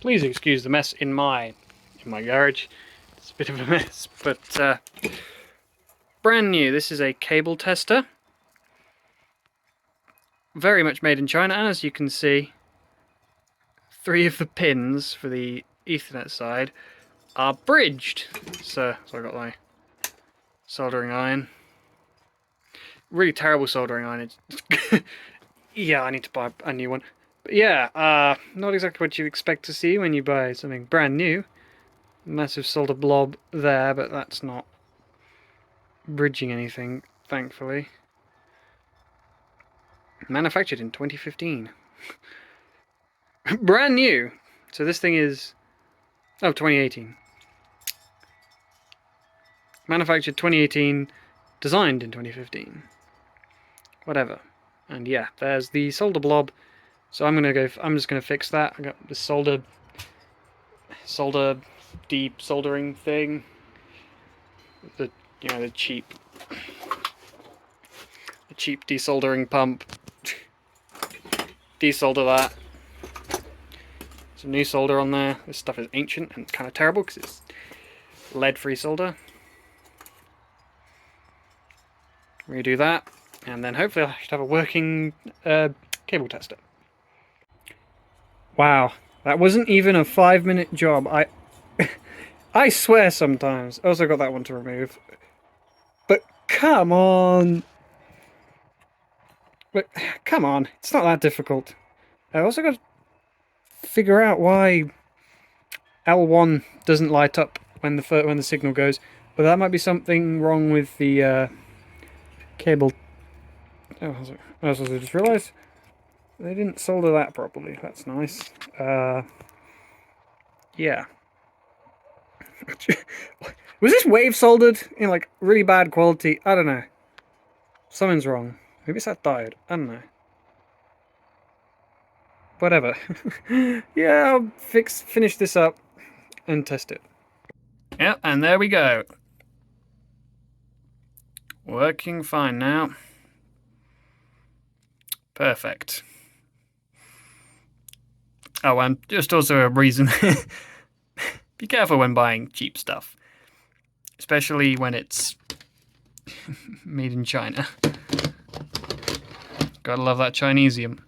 Please excuse the mess in my garage. It's a bit of a mess, but brand new. This is a cable tester. Very much made in China, and as you can see, 3 of the pins for the Ethernet side are bridged. So I've got my soldering iron. Really terrible soldering iron. Yeah, I need to buy a new one. But yeah, not exactly what you expect to see when you buy something brand new. Massive solder blob there, but that's not bridging anything, thankfully. Manufactured in 2015. Brand new! So this thing is... Oh, 2018. Manufactured 2018, designed in 2015. Whatever. And yeah, there's the solder blob. So I'm just gonna fix that. I got the solder deep soldering thing. The cheap desoldering pump. Desolder that. Some new solder on there. This stuff is ancient and kind of terrible because it's lead-free solder. Redo that, and then hopefully I should have a working cable tester. Wow, that wasn't even a 5-minute job. I swear sometimes. I also got that one to remove. But come on. But come on, it's not that difficult. I also got to figure out why L1 doesn't light up when the signal goes. But that might be something wrong with the cable. Oh, I also just realised they didn't solder that properly. That's nice. Yeah. Was this wave soldered in like really bad quality? I don't know. Something's wrong. Maybe it's that diode. I don't know. Whatever. Yeah, I'll finish this up and test it. Yep, and there we go. Working fine now. Perfect. Oh, and just also a reason. Be careful when buying cheap stuff. Especially when it's made in China. Gotta love that Chinesium.